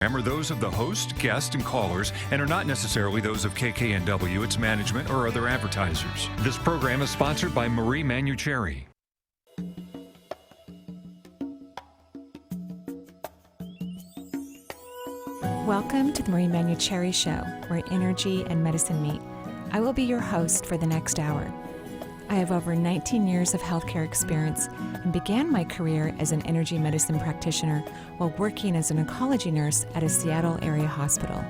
Are those of the host, guest, and callers, and are not necessarily those of KKNW, its management, or other advertisers. This program is sponsored by Manuchehri. Welcome to the Manuchehri Show, where energy and medicine meet. I will be your host for the next hour. I have over 19 years of healthcare experience and began my career as an energy medicine practitioner while working as an oncology nurse at a Seattle area hospital.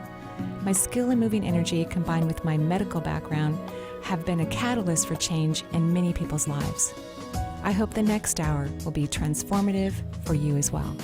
My skill in moving energy combined with my medical background have been a catalyst for change in many people's lives. I hope the next hour will be transformative for you as well.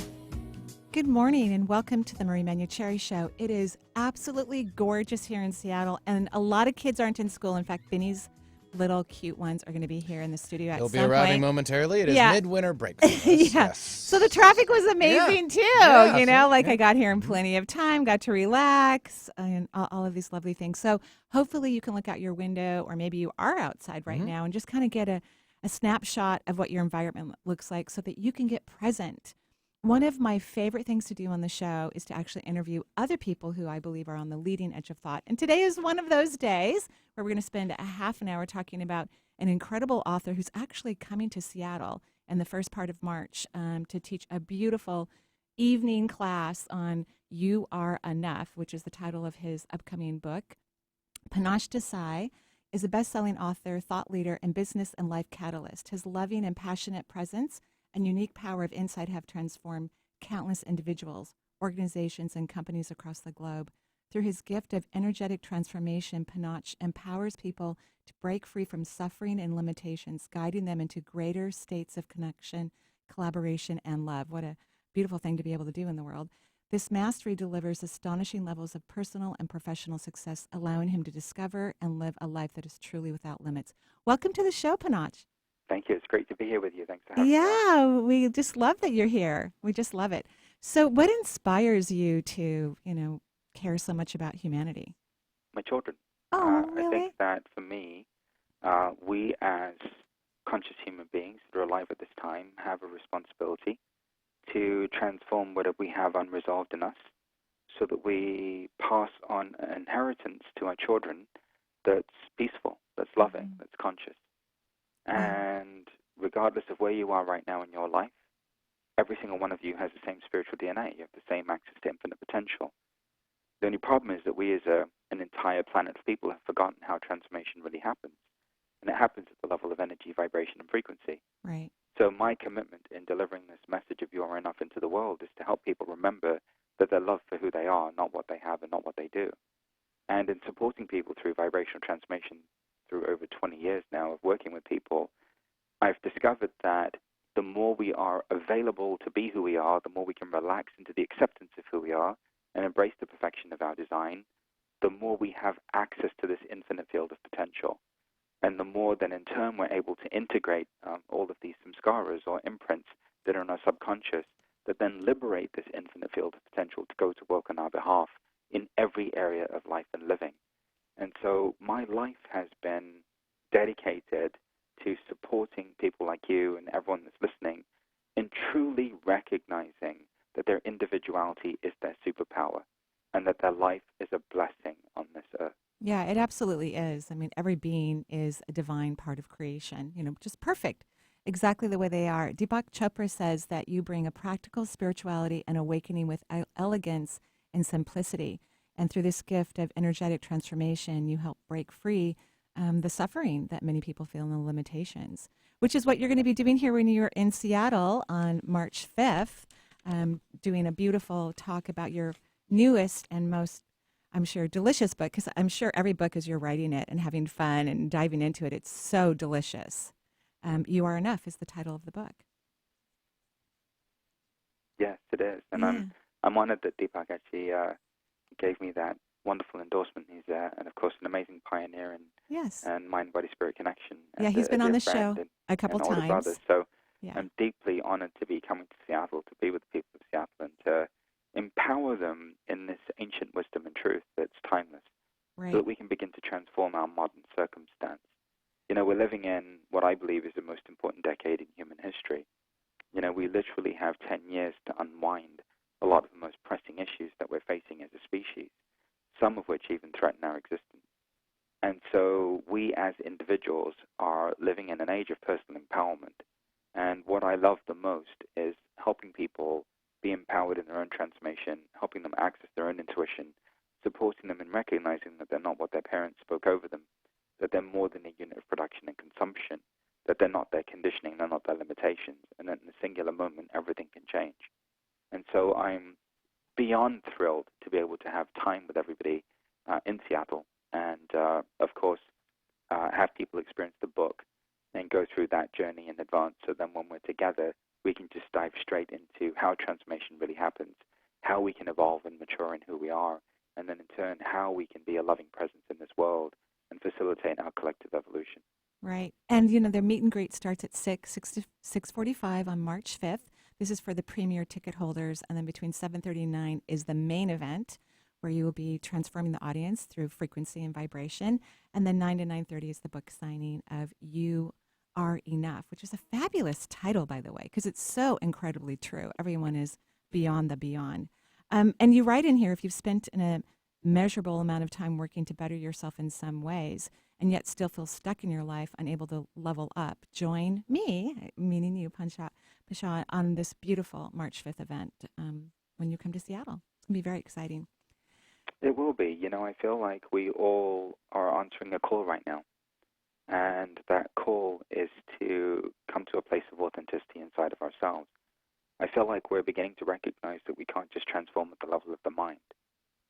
Good morning and welcome to the Marie Manuchehri Show. It is absolutely gorgeous here in Seattle, and a lot of kids aren't in school. In fact, Benny's little cute ones are going to be here in the studio at some point. They'll be arriving momentarily. It is midwinter break for us. Yes. So the traffic was amazing too. I got here in plenty of time, got to relax, and all of these lovely things. So hopefully you can look out your window, or maybe you are outside right now, and just kind of get a snapshot of what your environment looks like so that you can get present. One of my favorite things to do on the show is to actually interview other people who I believe are on the leading edge of thought. And today is one of those days where we're going to spend a half an hour talking about an incredible author who's actually coming to Seattle in the first part of March to teach a beautiful evening class on You Are Enough, which is the title of his upcoming book. Panache Desai is a best-selling author, thought leader, and business and life catalyst. His loving and passionate presence and unique power of insight have transformed countless individuals, organizations, and companies across the globe. Through his gift of energetic transformation, Panache empowers people to break free from suffering and limitations, guiding them into greater states of connection, collaboration, and love. What a beautiful thing to be able to do in the world. This mastery delivers astonishing levels of personal and professional success, allowing him to discover and live a life that is truly without limits. Welcome to the show, Panache. Thank you. It's great to be here with you. Thanks for having me on. Yeah, we just love that you're here. We just love it. So what inspires you to, care so much about humanity? My children. Oh, really? I think that for me, we as conscious human beings that are alive at this time have a responsibility to transform whatever we have unresolved in us so that we pass on an inheritance to our children that's peaceful, that's loving, that's conscious. And regardless of where you are right now in your life, every single one of you has the same spiritual DNA. You have the same access to infinite potential. The only problem is that we as an entire planet of people have forgotten how transformation really happens. And it happens at the level of energy, vibration, and frequency. Right. So my commitment in delivering this message of You Are Enough into the world is to help people remember that they're loved for who they are, not what they have and not what they do. And in supporting people through vibrational transformation through over 20 years now of working with people, I've discovered that the more we are available to be who we are, the more we can relax into the acceptance of who we are and embrace the perfection of our design, the more we have access to this infinite field of potential. And the more then in turn we're able to integrate all of these samskaras or imprints that are in our subconscious that then liberate this infinite field of potential to go to work on our behalf in every area of life and living. And so my life has been dedicated to supporting people like you and everyone that's listening in truly recognizing that their individuality is their superpower and that their life is a blessing on this earth. Yeah, it absolutely is. I mean, every being is a divine part of creation, just perfect, exactly the way they are. Deepak Chopra says that you bring a practical spirituality and awakening with elegance and simplicity. And through this gift of energetic transformation, you help break free the suffering that many people feel and the limitations, which is what you're going to be doing here when you're in Seattle on March 5th, doing a beautiful talk about your newest and most, I'm sure, delicious book, because I'm sure every book as you're writing it and having fun and diving into it, it's so delicious. You Are Enough is the title of the book. Yes, it is. And I'm honored that Deepak actually gave me that wonderful endorsement. He's, and of course, an amazing pioneer in mind-body-spirit connection. Yeah, he's been on the show a couple times. So I'm deeply honored to be coming to Seattle, to be with the people of Seattle, and to empower them in this ancient wisdom and truth that's timeless, so that we can begin to transform our modern circumstance. We're living in what I believe is the most important decade in human history. We literally have 10 years to unwind a lot of the most pressing issues that we're some of which even threaten our existence. And so we as individuals are living in an age of personal empowerment. And what I love the most is helping people be empowered in their own transformation, helping them access their own intuition, supporting them in recognizing that they're not what their parents spoke over them, that they're more than a unit of production and consumption, that they're not their conditioning, they're not their limitations, and that in a singular moment, everything can change. And so I'm beyond thrilled to be able to have time with everybody in Seattle and, of course, have people experience the book and go through that journey in advance, so then when we're together, we can just dive straight into how transformation really happens, how we can evolve and mature in who we are, and then in turn, how we can be a loving presence in this world and facilitate our collective evolution. Right. And, their meet and greet starts at 6:45 on March 5th. This is for the premier ticket holders. And then between 7:30 and 9 is the main event, where you will be transforming the audience through frequency and vibration. And then 9 to 9:30 is the book signing of You Are Enough, which is a fabulous title, by the way, because it's so incredibly true. Everyone is beyond the beyond. And you write in here, if you've spent a measurable amount of time working to better yourself in some ways and yet still feel stuck in your life, unable to level up, join me, meaning you, Panache, on this beautiful March 5th event when you come to Seattle. It's going to be very exciting. It will be. I feel like we all are answering a call right now. And that call is to come to a place of authenticity inside of ourselves. I feel like we're beginning to recognize that we can't just transform at the level of the mind,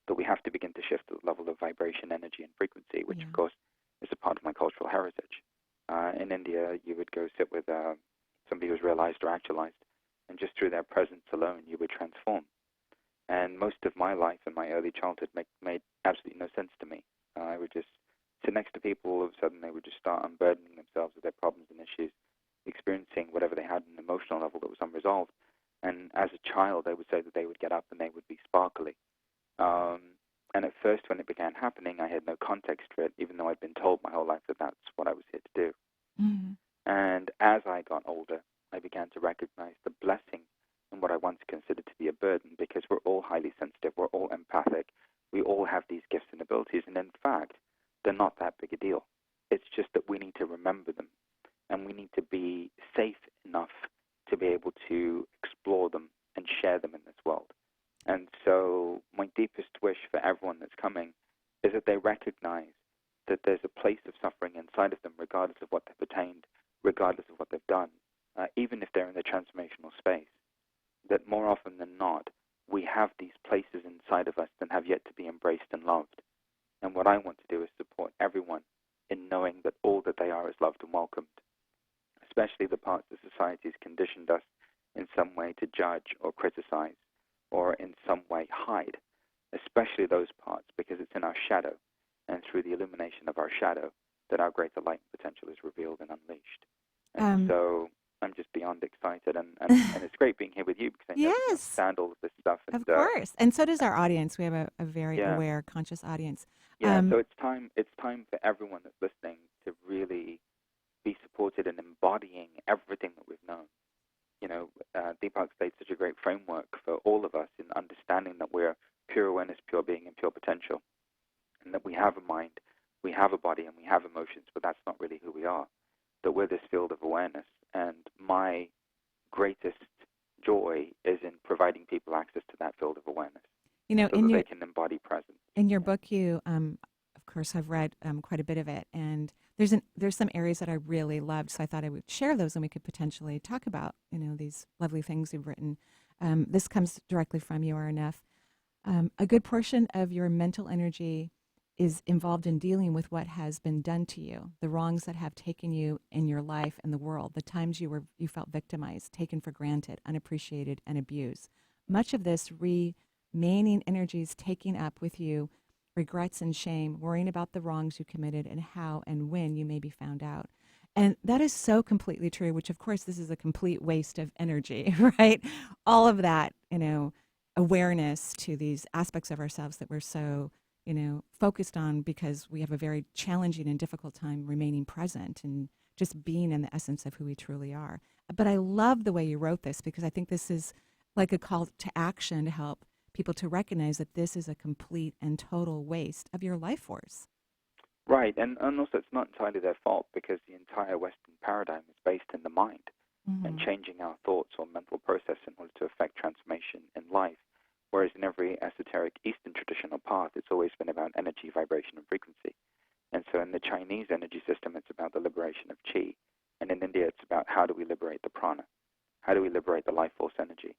that we have to begin to shift at the level of vibration, energy, and frequency, which, of course, is a part of my cultural heritage. In India, you would go sit with somebody who's realized or actualized, and just through their presence alone, you would transform. And most of my life in my early childhood made absolutely no sense to me. I would just sit next to people, all of a sudden they would just start unburdening themselves of their problems and issues, experiencing whatever they had on an emotional level that was unresolved. And as a child, they would say that they would get up and they would be sparkly. And at first, when it began happening, I had no context for it, even though I'd been told my whole life that that's what I was here to do. Mm-hmm. And as I got older, I began to recognize the blessing in what I once considered to be a burden, because we're all highly sensitive, we're all empathic, we all have these gifts and abilities, and in fact, they're not that big a deal. It's just that we need to remember them, and we need to be safe enough to be able to explore them and share them in this world. And so my deepest wish for everyone that's coming is that they recognize that there's a place of suffering inside of them, regardless of what they've attained, regardless of what they've done, even if they're in the transformational space, that more often than not, we have these places inside of us that have yet to be embraced and loved. And what I want to do is support everyone in knowing that all that they are is loved and welcomed, especially the parts that society has conditioned us in some way to judge or criticize or in some way hide, especially those parts, because it's in our shadow, and through the illumination of our shadow that our greater light and potential is revealed and unleashed. And so I'm just beyond excited, and it's great being here with you, because I know you understand all of this stuff. And, of course, and so does our audience. We have a very aware, conscious audience. So it's time for everyone that's listening to really be supported in embodying everything that we've known. Deepak laid such a great framework for all of us in understanding that we're pure awareness, pure being, and pure potential, and that we have a mind, we have a body, and we have emotions, but that's not really who we are, that we're this field of awareness. And my greatest joy is in providing people access to that field of awareness, so that they can embody presence. In your book, you, of course, have read quite a bit of it, and there's some areas that I really loved, so I thought I would share those, and we could potentially talk about, these lovely things you've written. This comes directly from You Are Enough. A good portion of your mental energy is involved in dealing with what has been done to you, the wrongs that have taken you in your life and the world, the times you felt victimized, taken for granted, unappreciated, and abused. Much of this remaining energy is taking up with you regrets and shame, worrying about the wrongs you committed and how and when you may be found out. And that is so completely true, which of course this is a complete waste of energy, right? All of that, awareness to these aspects of ourselves that we're so, focused on because we have a very challenging and difficult time remaining present and just being in the essence of who we truly are. But I love the way you wrote this, because I think this is like a call to action to help people to recognize that this is a complete and total waste of your life force. Right, and also it's not entirely their fault because the entire Western paradigm is based in the mind and changing our thoughts or mental process in order to affect transformation in life. Whereas in every esoteric Eastern traditional path, it's always been about energy, vibration, and frequency. And so in the Chinese energy system, it's about the liberation of qi. And in India, it's about how do we liberate the prana? How do we liberate the life force energy?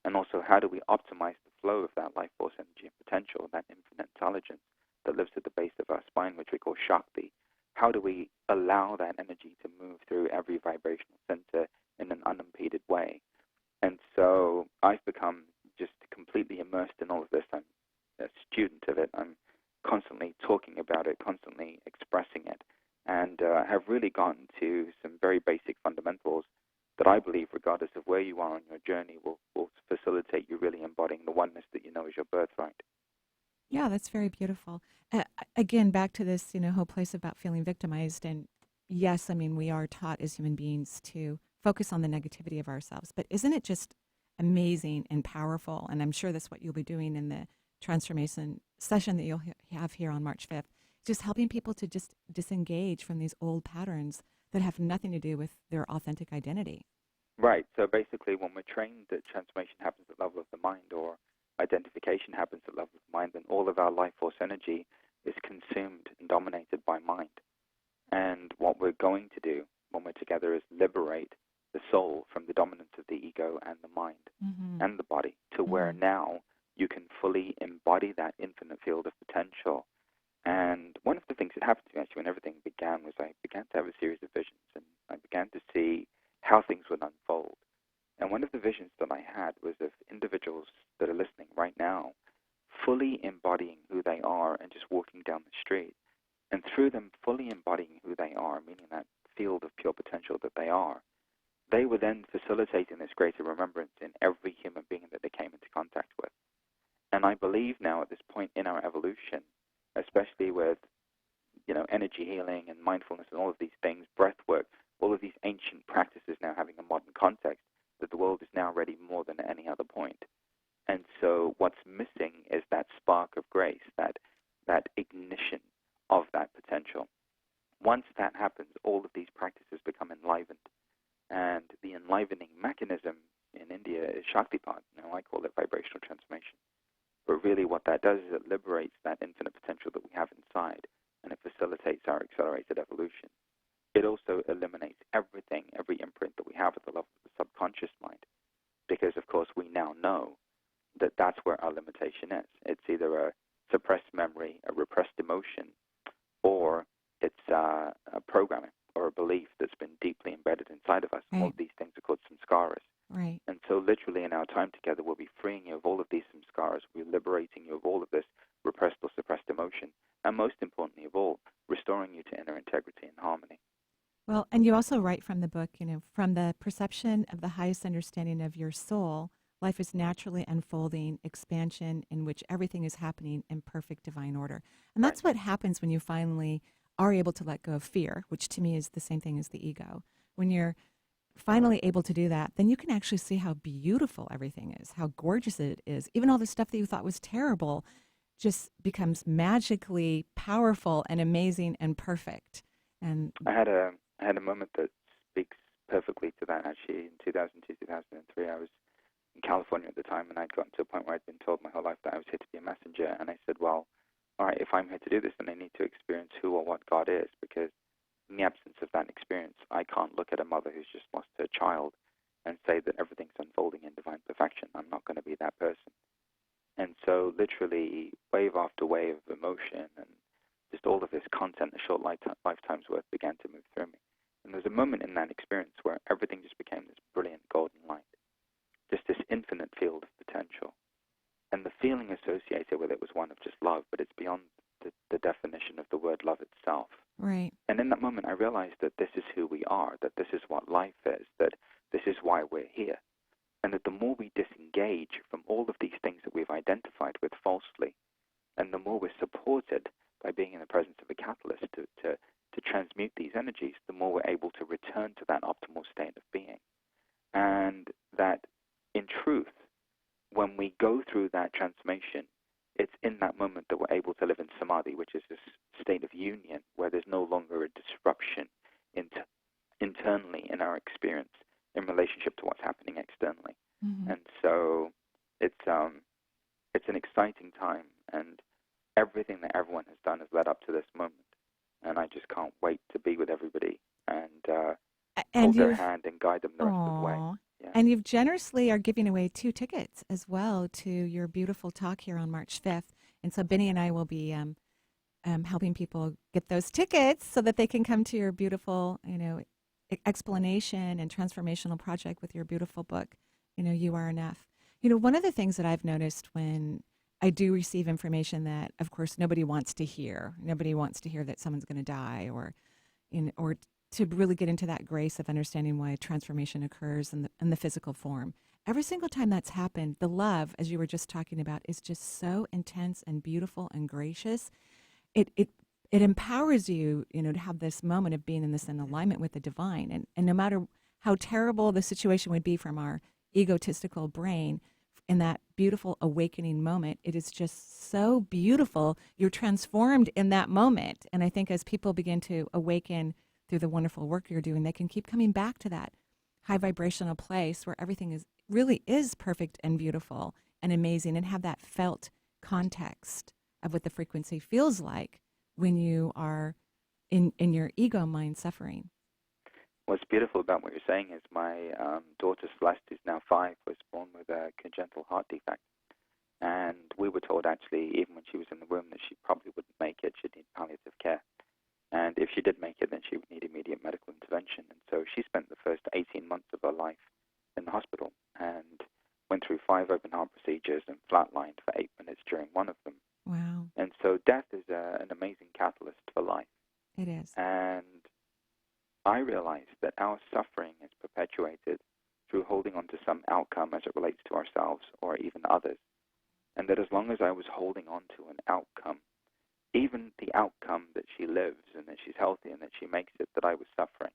And also, how do we optimize the flow of that life force energy and potential, that infinite intelligence that lives at the base of our spine, which we call Shakti? How do we allow that energy to move through every vibrational center in an unimpeded way? And so I've become just completely immersed in all of this. I'm a student of it. I'm constantly talking about it, constantly expressing it, and have really gotten to some very basic fundamentals that I believe, regardless of where you are on your journey, will facilitate you really embodying the oneness that you know is your birthright. Yeah, that's very beautiful. Again, back to this, whole place about feeling victimized. And yes, I mean, we are taught as human beings to focus on the negativity of ourselves. But isn't it just amazing and powerful? And I'm sure that's what you'll be doing in the transformation session that you'll have here on March 5th, just helping people to just disengage from these old patterns that have nothing to do with their authentic identity. Right. So basically, when we're trained that transformation happens at the level of the mind, or identification happens at the level of the mind, then all of our life force energy is consumed and dominated by mind. And what we're going to do when we're together is liberate the soul from the dominance of the ego and the mind and the body to where now you can fully embody that infinite field of potential. And one of the things that happened to me actually when everything began was I began to have a series of visions, and I began to see how things would unfold. And one of the visions that I had was of individuals that are listening right now fully embodying who they are and just walking down the street. And through them fully embodying who they are, meaning that field of pure potential that they were then facilitating this greater remembrance in every human being that they came into contact with. And I believe now at this point in our evolution, especially with energy healing and mindfulness and all of these things, breath work, all of these ancient practices now having a modern context, that the world is now ready more than at any other point. And so what's missing is that spark of grace, that ignition of that potential. Once that happens, all of these practices become enlivened. And the enlivening mechanism in India is Shaktipat. I call it vibrational transformation. But really what that does is it liberates that infinite potential that we have inside, and it facilitates our accelerated evolution. It also eliminates everything, every imprint that we have at the level of the subconscious mind, because, of course, we now know that that's where our limitation is. It's either a suppressed memory, a repressed emotion, or it's a programming or a belief that's been deeply embedded inside of us. Right. All of these things are called samskaras. Right. And so literally in our time together, we'll be freeing you of all of these samskaras. We're liberating you of all of this repressed or suppressed emotion. And most importantly of all, restoring you to inner integrity and harmony. Well, and you also write from the book, from the perception of the highest understanding of your soul, life is naturally unfolding expansion in which everything is happening in perfect divine order. And that's what happens when you finally are able to let go of fear, which to me is the same thing as the ego. When you're finally able to do that, then you can actually see how beautiful everything is, how gorgeous it is. Even all the stuff that you thought was terrible just becomes magically powerful and amazing and perfect. And I had a moment that speaks perfectly to that. Actually, in 2002, 2003, I was in California at the time, and I'd gotten to a point where I'd been told my whole life that I was here to be a messenger. And I said, well, all right, if I'm here to do this, then I need to experience who or what God is, because in the absence of that experience, I can't look at a mother who's just lost her child and say that everything's unfolding in divine perfection. I'm not going to be that person. And so literally wave after wave of emotion and just all of this content, a short lifetime's worth, began to move through me. And there was a moment in that experience where everything just became this brilliant golden light, just this infinite field of potential. And the feeling associated with it was one of just love, but it's beyond the definition of the word love itself. right. And in that moment, I realized that this is who we are, that this is what life is, that this is why we're here. And that the more we disengage from all of these things that we've identified with falsely, and the more we're supported by being in the presence of a catalyst to transmute these energies, the more we're able to return to that optimal state of being. And that, in truth, when we go through that transformation, in that moment that we're able to live in samadhi, which is this state of union where there's no longer a disruption internally in our experience in relationship to what's happening externally. Mm-hmm. And so it's an exciting time, and everything that everyone has done has led up to this moment. And I just can't wait to be with everybody and hold their hand and guide them the rest of the way. Yeah. And you've generously are giving away 2 tickets as well to your beautiful talk here on March 5th. And so Benny and I will be helping people get those tickets so that they can come to your beautiful, explanation and transformational project with your beautiful book, You Are Enough. One of the things that I've noticed when I do receive information that, of course, nobody wants to hear. Nobody wants to hear that someone's going to die or to really get into that grace of understanding why transformation occurs in the physical form. Every single time that's happened, the love, as you were just talking about, is just so intense and beautiful and gracious. It empowers you, to have this moment of being in alignment with the divine. And no matter how terrible the situation would be from our egotistical brain, in that beautiful awakening moment, it is just so beautiful. You're transformed in that moment. And I think as people begin to awaken through the wonderful work you're doing, they can keep coming back to that high vibrational place where everything really is perfect and beautiful and amazing, and have that felt context of what the frequency feels like when you are in your ego mind suffering. What's beautiful about what you're saying is my daughter Celeste, who's now 5, was born with a congenital heart defect. And we were told, actually, even when she was in the womb, that she probably wouldn't make it. She'd need palliative care. And if she did make it, then she would need immediate medical intervention. And so she spent the first 18 months of her life in the hospital and went through 5 open heart procedures and flatlined for 8 minutes during one of them. Wow. And so death is an amazing catalyst for life. It is. And I realized that our suffering is perpetuated through holding on to some outcome as it relates to ourselves or even others. And that as long as I was holding on to an outcome, even the outcome that she lives and that she's healthy and that she makes it, that I was suffering.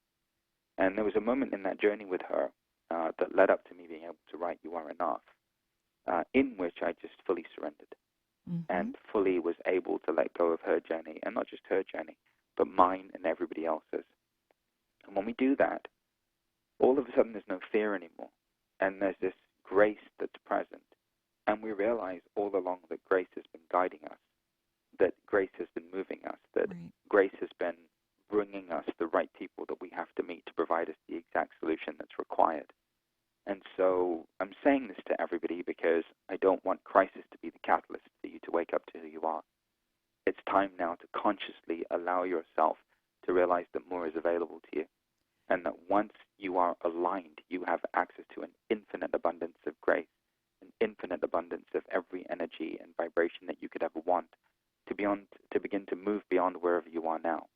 And there was a moment in that journey with her that led up to me being able to write You Are Enough, in which I just fully surrendered and fully was able to let go of her journey, and not just her journey, but mine and everybody else's. And when we do that, all of a sudden there's no fear anymore, and there's this grace that's present. And we realize all along that grace has been guiding us, that grace has been moving us, that grace has been bringing us the right people that we have to meet to provide us the exact solution that's required. And so I'm saying this to everybody because I don't want crisis to be the catalyst for you to wake up to who you are. It's time now to consciously allow yourself to realize that more is available to you, and that once you are aligned, you have access to an infinite abundance of grace, an infinite abundance of every energy and vibration that you could ever want to begin to move beyond wherever you are now.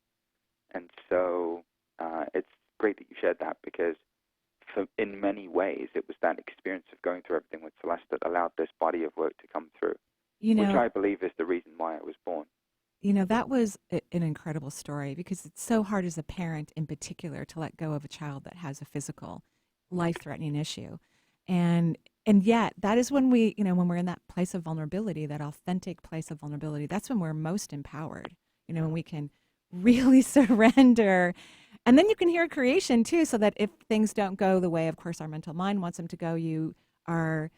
And so it's great that you shared that, because in many ways it was that experience of going through everything with Celeste that allowed this body of work to come through, which I believe is the reason why I was born. That was an incredible story, because it's so hard as a parent in particular to let go of a child that has a physical life-threatening issue. And yet that is when when we're in that place of vulnerability, that authentic place of vulnerability, that's when we're most empowered, when we can really surrender. And then you can hear creation too, so that if things don't go the way, of course, our mental mind wants them to go, you are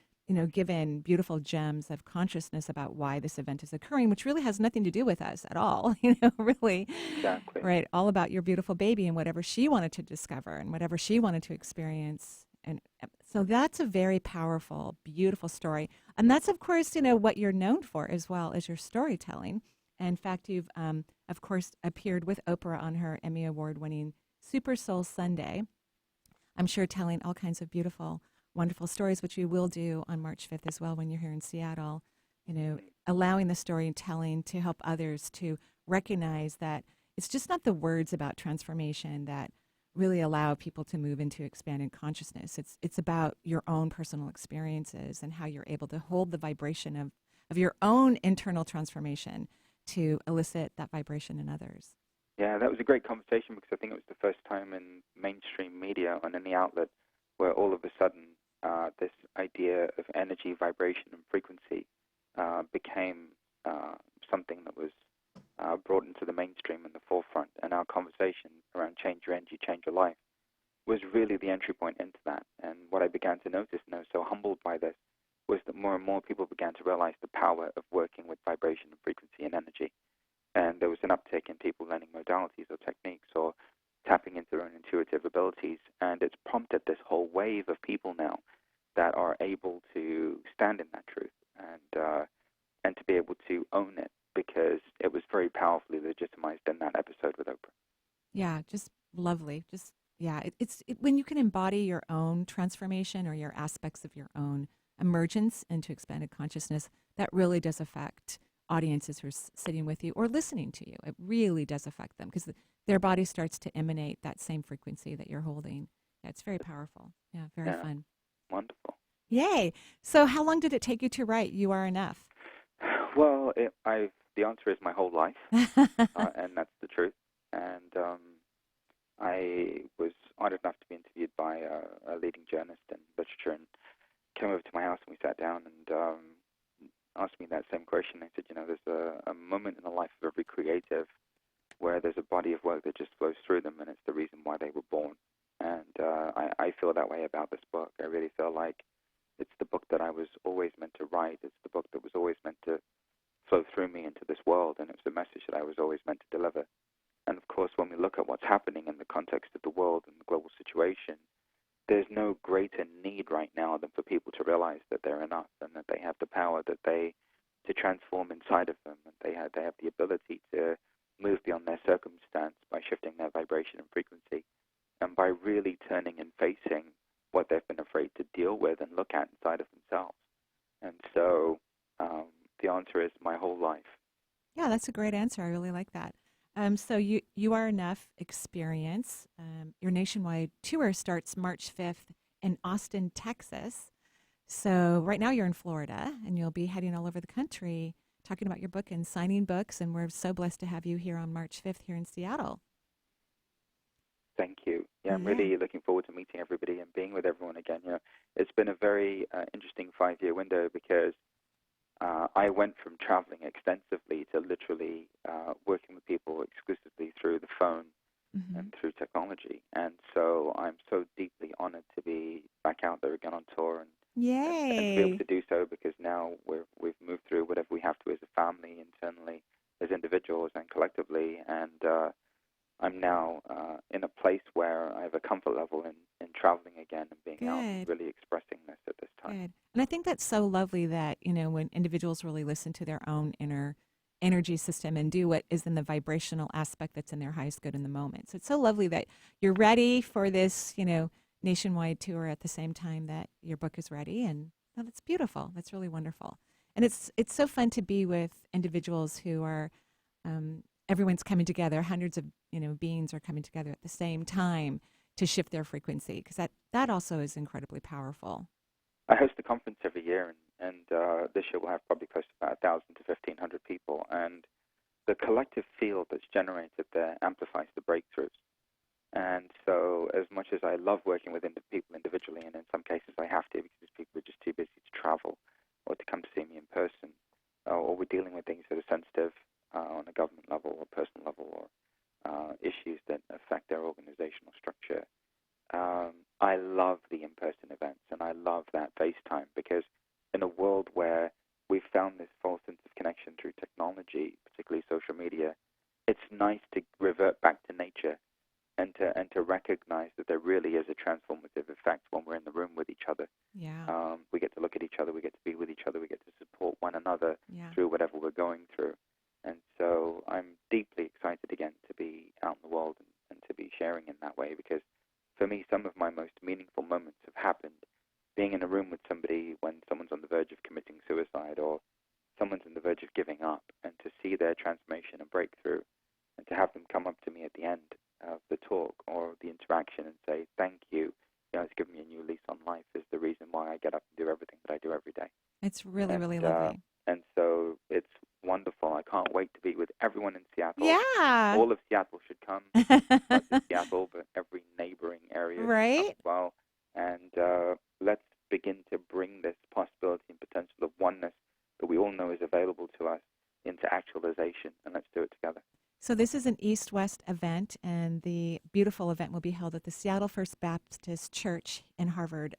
given beautiful gems of consciousness about why this event is occurring, which really has nothing to do with us at all, really. Exactly. Right. All about your beautiful baby and whatever she wanted to discover and whatever she wanted to experience. And so that's a very powerful, beautiful story. And that's, of course, what you're known for as well as your storytelling. In fact, you've, of course, appeared with Oprah on her Emmy Award-winning Super Soul Sunday. I'm sure telling all kinds of beautiful, wonderful stories, which we will do on March 5th as well when you're here in Seattle, allowing the storytelling to help others to recognize that it's just not the words about transformation that really allow people to move into expanded consciousness. It's about your own personal experiences and how you're able to hold the vibration of your own internal transformation to elicit that vibration in others. Yeah, that was a great conversation, because I think it was the first time in mainstream media on any outlet where all of a sudden this idea of energy, vibration, and frequency became energy, change your life, was really the entry point into that. And what I began to notice, and I was so humbled by this, was that more and more people began to realize the power of working with vibration and frequency and energy. And there was an uptick in people learning modalities or techniques or tapping into their own intuitive abilities. And it's prompted this whole wave of people now that are able to stand in that truth and to be able to own it, because it was very powerfully legitimized in that episode with Oprah. Yeah, just lovely. Just yeah, it's when you can embody your own transformation or your aspects of your own emergence into expanded consciousness, that really does affect audiences who are sitting with you or listening to you. It really does affect them because their body starts to emanate that same frequency that you're holding. Yeah, it's very powerful. Yeah, very fun. Wonderful. Yay. So how long did it take you to write You Are Enough? Well, the answer is my whole life, and that's the truth. And I was honored enough to be interviewed by a leading journalist in literature, and came over to my house and we sat down and asked me that same question. I said, there's a moment in the life of every creative where there's a body of work that just flows through them, and it's the reason why they were born. And I feel that way about this book. I really feel like it's the book that I was always meant to write. It's the book that was always meant to flow through me into this world, and it's the message that I was always meant to deliver. And of course, when we look at what's happening in the context of the world and the global situation, there's no greater need right now than for people to realize that they're enough and that they have the power to transform inside of them, and they have the ability to move beyond their circumstance by shifting their vibration and frequency, and by really turning and facing what they've been afraid to deal with and look at inside of themselves. And so the answer is my whole life. Yeah, that's a great answer. I really like that. So you Are Enough experience. Your nationwide tour starts March 5th in Austin, Texas. So right now you're in Florida, and you'll be heading all over the country talking about your book and signing books. And we're so blessed to have you here on March 5th here in Seattle. Thank you. Yeah, I'm really looking forward to meeting everybody and being with everyone again. It's been a very interesting 5-year window, because I went from traveling extensively to literally working with people exclusively through the phone and through technology. And so I'm so deeply honored to be back out there again on tour and to be able to do so, because now we've moved through whatever we have to as a family, internally, as individuals, and collectively. And I'm now in a place where I have a comfort level in traveling again and being out and really expressing this at this time. Good. And I think that's so lovely that, when individuals really listen to their own inner energy system and do what is in the vibrational aspect that's in their highest good in the moment. So it's so lovely that you're ready for this, nationwide tour at the same time that your book is ready. And that's beautiful. That's really wonderful. And it's so fun to be with individuals who are, everyone's coming together. Hundreds of, beings are coming together at the same time to shift their frequency, because that also is incredibly powerful. I host a conference every year, and this year we'll have probably close to about 1,000 to 1,500 people, and the collective field that's generated there amplifies the breakthroughs. And so as much as I love working with people individually, and in some cases I have to, because people are just too busy to travel or to come to see me in person, or we're dealing with things that are sensitive on a government level or personal level, or issues that affect their organizational structure. I love the in-person events, and I love that FaceTime, because in a world where we've found this false sense of connection through technology, particularly social media, it's nice to revert back to nature and to recognize that there really is a transformative effect when we're in the room with each other. Yeah. We get to look at each other, we get to be with each other, we get to support one another through whatever we're going through. And so I'm deeply excited again to be out in the world and to be sharing in that way, because for me, some of my most meaningful moments have happened being in a room with somebody when someone's on the verge of committing suicide, or someone's on the verge of giving up, and to see their transformation and breakthrough, and to have them come up to me at the end of the talk or the interaction and say, thank you, it's given me a new lease on life, is the reason why I get up and do everything that I do every day. It's really, really lovely. And so it's wonderful. I can't wait to be with everyone in Seattle. Yeah. All of Seattle should come, not just Seattle, but every neighboring area should come as well. And let's begin to bring this possibility and potential of oneness that we all know is available to us into actualization, and let's do it together. So this is an East-West event, and the beautiful event will be held at the Seattle First Baptist Church in Harvard,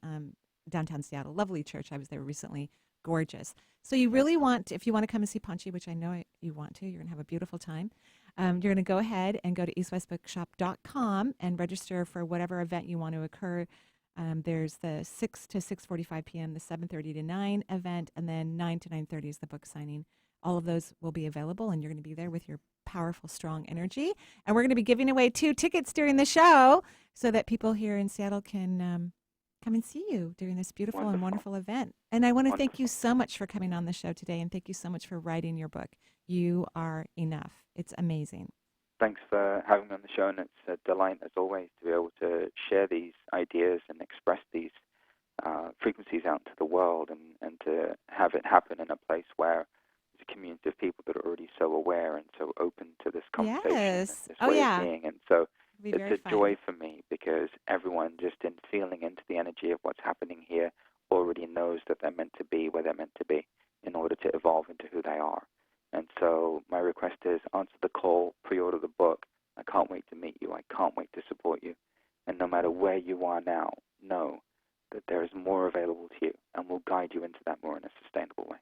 downtown Seattle. Lovely church. I was there recently. Gorgeous. So you really want, if you want to come and see Panache, which I know you want to, you're going to have a beautiful time. You're going to go ahead and go to eastwestbookshop.com and register for whatever event you want to occur. There's the 6 to 6:45 p.m., the 7:30 to 9 event, and then 9 to 9:30 is the book signing. All of those will be available, and you're going to be there with your powerful, strong energy. And we're going to be giving away 2 tickets during the show so that people here in Seattle can come and see you during this beautiful and wonderful event. And I want to thank you so much for coming on the show today, and thank you so much for writing your book. You are enough. It's amazing. Thanks for having me on the show, and it's a delight, as always, to be able to share these ideas and express these frequencies out into the world, and to have it happen in a place where there's a community of people that are already so aware and so open to this conversation, Yes. this Oh, way yeah. of being. And so It'll be very it's a fun. joy for me, because everyone, just in feeling into the energy of what's happening here, already knows that they're meant to be where they're meant to be in order to evolve into who they are. And so my request is, answer the call, pre-order the book. I can't wait to meet you. I can't wait to support you. And no matter where you are now, know that there is more available to you, and we'll guide you into that more in a sustainable way.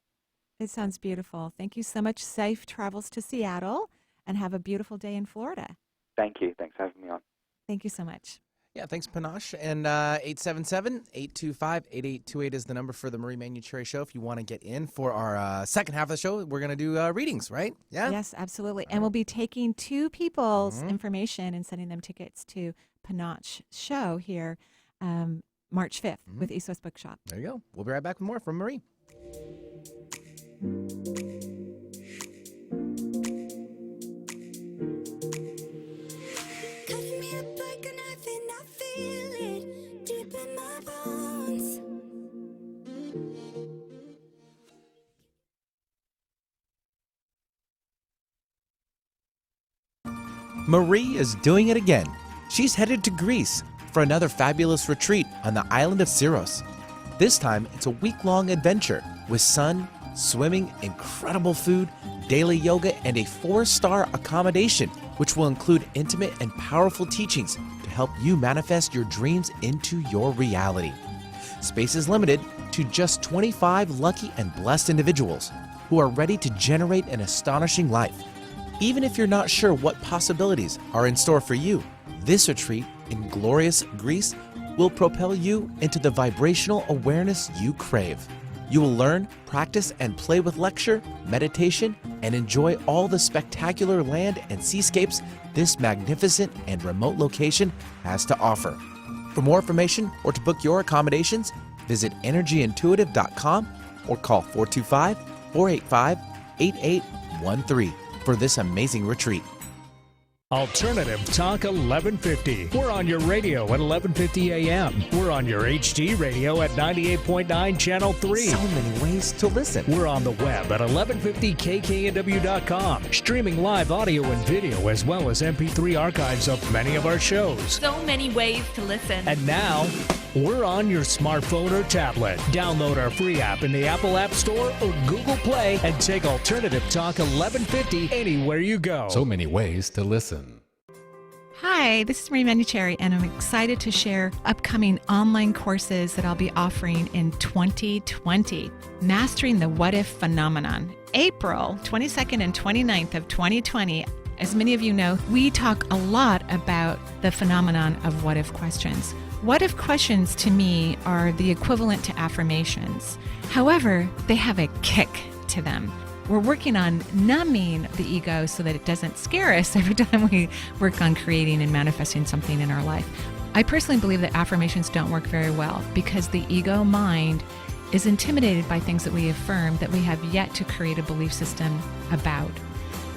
It sounds beautiful. Thank you so much. Safe travels to Seattle, and have a beautiful day in Florida. Thank you. Thanks for having me on. Thank you so much. Yeah, thanks, Panache. And 877-825-8828 is the number for the Marie Manuchehri Show. If you want to get in for our second half of the show, we're going to do readings, right? Yeah? Yes, absolutely. And we'll be taking 2 people's information and sending them tickets to Panache show here March 5th with East West Bookshop. There you go. We'll be right back with more from Marie. Cutting me up like a knife and I feel it deep in my bones. Marie is doing it again. She's headed to Greece for another fabulous retreat on the island of Syros. This time, it's a week-long adventure with sun, swimming, incredible food, daily yoga, and a 4-star accommodation, which will include intimate and powerful teachings to help you manifest your dreams into your reality. Space is limited to just 25 lucky and blessed individuals who are ready to generate an astonishing life. Even if you're not sure what possibilities are in store for you, this retreat in glorious Greece will propel you into the vibrational awareness you crave. You will learn, practice, and play with lecture, meditation, and enjoy all the spectacular land and seascapes this magnificent and remote location has to offer. For more information or to book your accommodations, visit energyintuitive.com or call 425-485-8813 for this amazing retreat. Alternative Talk 1150. We're on your radio at 1150 a.m. We're on your HD radio at 98.9 Channel 3. So many ways to listen. We're on the web at 1150kknw.com, streaming live audio and video as well as MP3 archives of many of our shows. So many ways to listen. And now, we're on your smartphone or tablet. Download our free app in the Apple App Store or Google Play and take Alternative Talk 1150 anywhere you go. So many ways to listen. Hi, this is Marie Manuchehri, and I'm excited to share upcoming online courses that I'll be offering in 2020. Mastering the What If Phenomenon. April 22nd and 29th of 2020. As many of you know, we talk a lot about the phenomenon of what if questions. What if questions to me are the equivalent to affirmations. However, they have a kick to them. We're working on numbing the ego so that it doesn't scare us every time we work on creating and manifesting something in our life. I personally believe that affirmations don't work very well because the ego mind is intimidated by things that we affirm that we have yet to create a belief system about.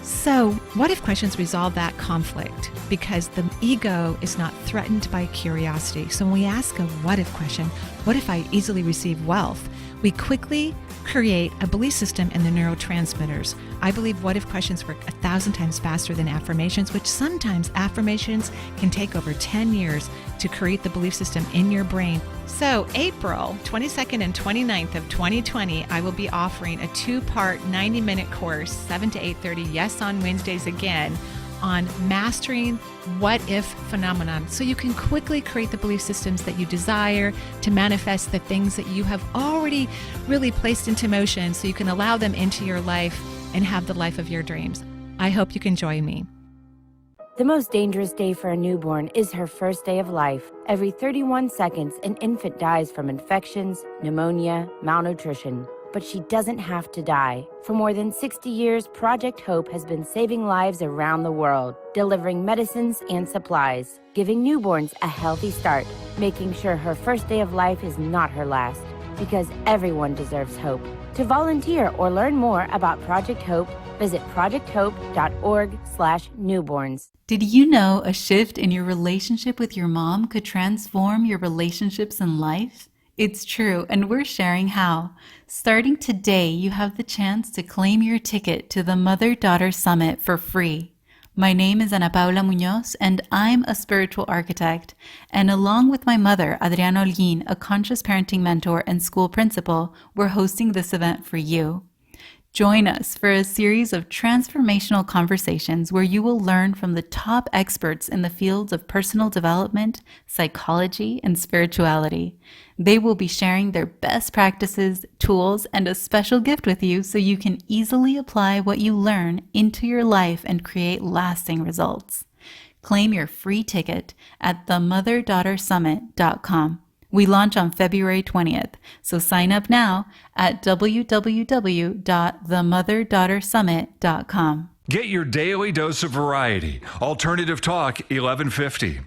So, what if questions resolve that conflict? Because the ego is not threatened by curiosity. So when we ask a what if question, what if I easily receive wealth? We quickly create a belief system in the neurotransmitters. I believe what if questions work 1,000 times faster than affirmations, which sometimes affirmations can take over 10 years to create the belief system in your brain. So April 22nd and 29th of 2020, I will be offering a 2-part 90-minute course, 7 to 8:30, yes, on Wednesdays again, on mastering what if phenomenon so you can quickly create the belief systems that you desire to manifest the things that you have already really placed into motion so you can allow them into your life and have the life of your dreams. I hope you can join me. The most dangerous day for a newborn is her first day of life. Every 31 seconds, an infant dies from infections, pneumonia, malnutrition. But she doesn't have to die. For more than 60 years, Project Hope has been saving lives around the world, delivering medicines and supplies, giving newborns a healthy start, making sure her first day of life is not her last, because everyone deserves hope. To volunteer or learn more about Project Hope, visit projecthope.org/newborns. Did you know a shift in your relationship with your mom could transform your relationships in life? It's true, and we're sharing how. Starting today, you have the chance to claim your ticket to the Mother-Daughter Summit for free. My name is Ana Paula Muñoz, and I'm a spiritual architect. And along with my mother, Adriana Holguín, a conscious parenting mentor and school principal, we're hosting this event for you. Join us for a series of transformational conversations where you will learn from the top experts in the fields of personal development, psychology, and spirituality. They will be sharing their best practices, tools, and a special gift with you so you can easily apply what you learn into your life and create lasting results. Claim your free ticket at themotherdaughtersummit.com. We launch on February 20th, so sign up now at www.themotherdaughtersummit.com. Get your daily dose of variety. Alternative Talk 1150.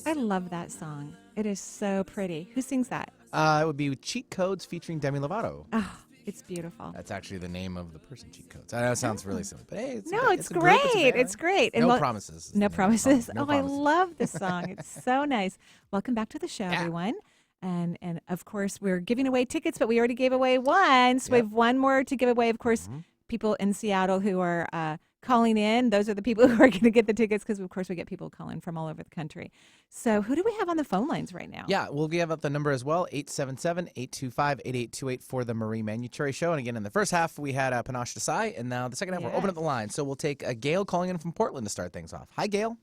I love that song. It is so pretty. Who sings that? It would be Cheat Codes featuring Demi Lovato. Oh, it's beautiful. That's actually the name of the person, Cheat Codes. I know it sounds really silly, but hey, it's It's a group, great. it's a band. It's great. And No well- promises. No promises. No Oh, promises. I love this song. It's so nice. Welcome back to the show, everyone. And of course, we're giving away tickets, but we already gave away one. So we have one more to give away. Of course, people in Seattle who are calling in, those are the people who are going to get the tickets because, of course, we get people calling from all over the country. So who do we have on the phone lines right now? Yeah, we'll give up the number as well, 877-825-8828 for the Marie Manuchehri Show. And again, in the first half, we had Panache Desai, and now the second half, we're opening up the line. So we'll take Gail calling in from Portland to start things off. Hi, Gail.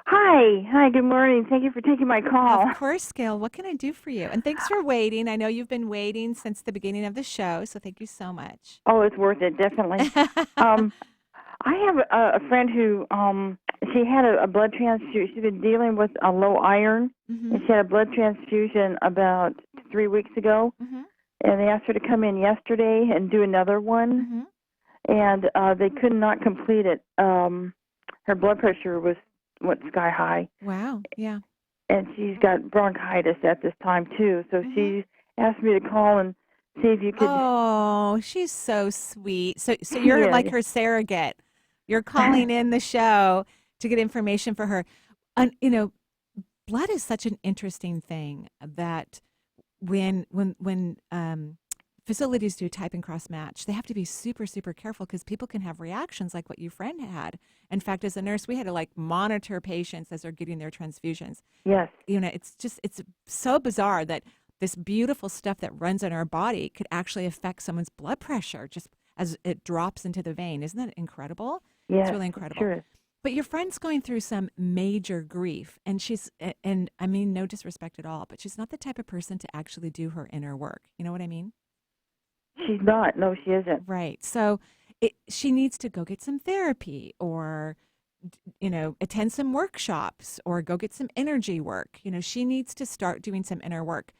Hi, good morning. Thank you for taking my call. Of course, Gail. What can I do for you? And thanks for waiting. I know you've been waiting since the beginning of the show, so thank you so much. Oh, it's worth it, definitely. I have a friend who, she had a blood transfusion. She's been dealing with a low iron, and she had a blood transfusion about 3 weeks ago. And they asked her to come in yesterday and do another one, and they could not complete it. Her blood pressure went sky high. Wow, yeah. And she's got bronchitis at this time, too. So she asked me to call and see if you could. Oh, she's so sweet. So you're Yeah. like her surrogate. You're calling in the show to get information for her. And, blood is such an interesting thing that when facilities do type and cross match, they have to be super, super careful because people can have reactions like what your friend had. In fact, as a nurse, we had to monitor patients as they're getting their transfusions. Yes. It's so bizarre that this beautiful stuff that runs in our body could actually affect someone's blood pressure just as it drops into the vein. Isn't that incredible? Yes, It's really incredible. Sure. But your friend's going through some major grief, and and I mean, no disrespect at all, but she's not the type of person to actually do her inner work. You know what I mean? She's not. No, she isn't. Right. So she needs to go get some therapy or, attend some workshops or go get some energy work. She needs to start doing some inner work.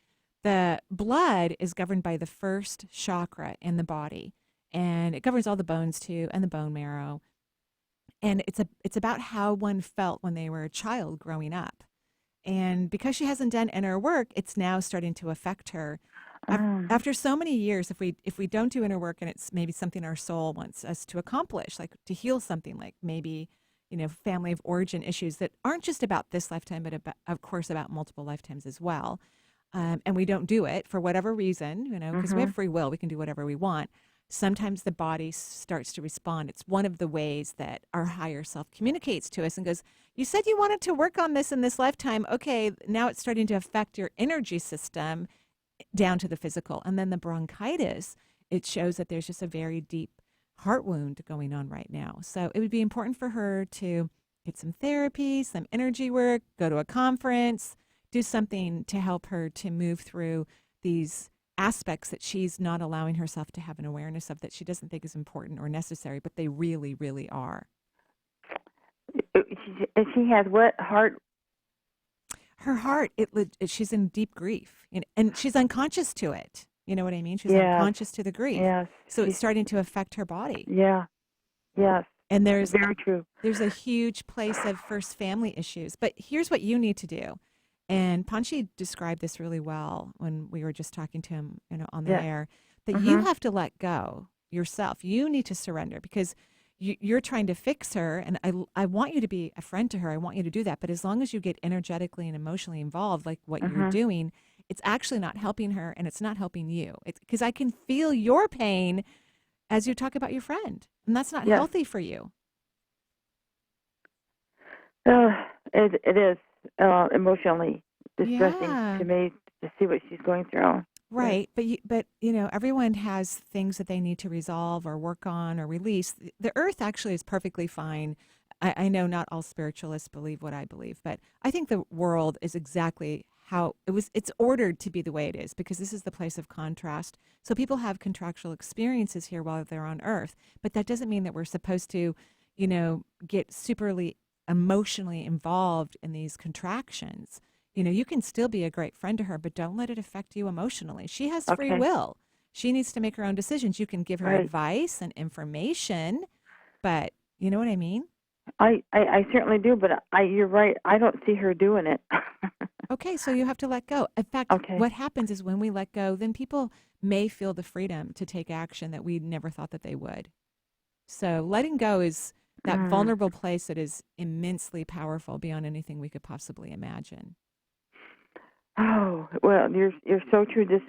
The blood is governed by the first chakra in the body, and it governs all the bones too and the bone marrow. And it's about how one felt when they were a child growing up. And because she hasn't done inner work, it's now starting to affect her. After so many years, if we don't do inner work and it's maybe something our soul wants us to accomplish, like to heal something, like maybe, family of origin issues that aren't just about this lifetime, but of course about multiple lifetimes as well. And we don't do it for whatever reason, because we have free will, we can do whatever we want. Sometimes the body starts to respond. It's one of the ways that our higher self communicates to us and goes, you said you wanted to work on this in this lifetime. Okay, now it's starting to affect your energy system down to the physical. And then the bronchitis it shows that there's just a very deep heart wound going on right now. So it would be important for her to get some therapy, some energy work, go to a conference, do something to help her to move through these aspects that she's not allowing herself to have an awareness of, that she doesn't think is important or necessary, but they really, really are. She has what? Heart? Her heart, she's in deep grief, and she's unconscious to it. You know what I mean? She's unconscious to the grief. Yes. So it's starting to affect her body. Yeah. Yes. And there's very true. There's a huge place of first family issues. But here's what you need to do. And Panache described this really well when we were just talking to him, on the air, that you have to let go yourself. You need to surrender, because you're trying to fix her. And I want you to be a friend to her. I want you to do that. But as long as you get energetically and emotionally involved, like what you're doing, it's actually not helping her, and it's not helping you. Because I can feel your pain as you talk about your friend. And that's not healthy for you. It is emotionally distressing to me to see what she's going through. Right, but everyone has things that they need to resolve or work on or release. The earth actually is perfectly fine. I know not all spiritualists believe what I believe, but I think the world is exactly how it's ordered to be the way it is, because this is the place of contrast. So people have contractual experiences here while they're on earth, but that doesn't mean that we're supposed to, get superly emotionally involved in these contractions. You can still be a great friend to her, but don't let it affect you emotionally. She has free will. She needs to make her own decisions. You can give her advice and information, but you know what I mean? I certainly do, but you're right. I don't see her doing it. Okay, so you have to let go. In fact, what happens is when we let go, then people may feel the freedom to take action that we never thought that they would. So letting go is that vulnerable place that is immensely powerful beyond anything we could possibly imagine. Oh, well, you're so true. This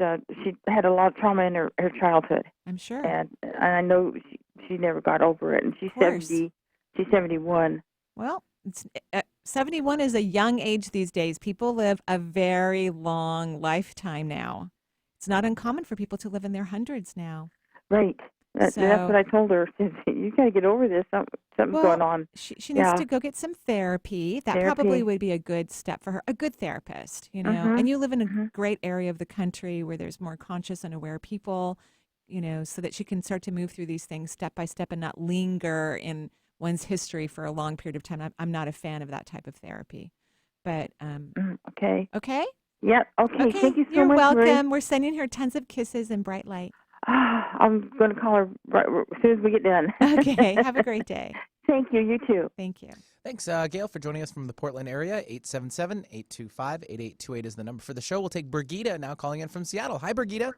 she had a lot of trauma in her childhood. I'm sure. And I know she never got over it, and she's 70. She's 71. Well, 71 is a young age these days. People live a very long lifetime now. It's not uncommon for people to live in their hundreds now. Right. That's what I told her. You got to get over this. Something's going on. She needs to go get some therapy. That probably would be a good step for her. A good therapist, And you live in a great area of the country where there's more conscious and aware people, so that she can start to move through these things step by step and not linger in one's history for a long period of time. I'm not a fan of that type of therapy. But okay. Okay? Yep. Okay. Thank you so much. You're welcome. Marie. We're sending her tons of kisses and bright light. I'm going to call her right as soon as we get done. Okay. Have a great day. Thank you. You too. Thank you. Thanks, Gail, for joining us from the Portland area. 877-825-8828 is the number for the show. We'll take Brigida now calling in from Seattle. Hi, Brigida.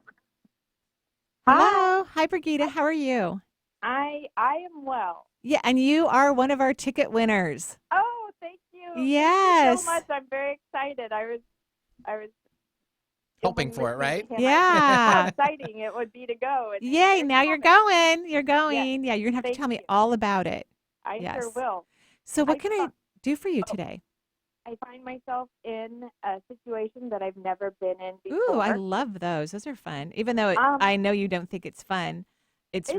Hello. Hi, Brigida. How are you? I am well. Yeah, and you are one of our ticket winners. Oh, thank you. Yes. Thank you so much. I'm very excited. I was hoping for it, right? Yeah. How exciting it would be to go. Yay, now you're going. You're going. Yeah, you're going to have to tell me all about it. I sure will. So what can I do for you today? I find myself in a situation that I've never been in before. Ooh, I love those. Those are fun. Even though I know you don't think it's fun. It's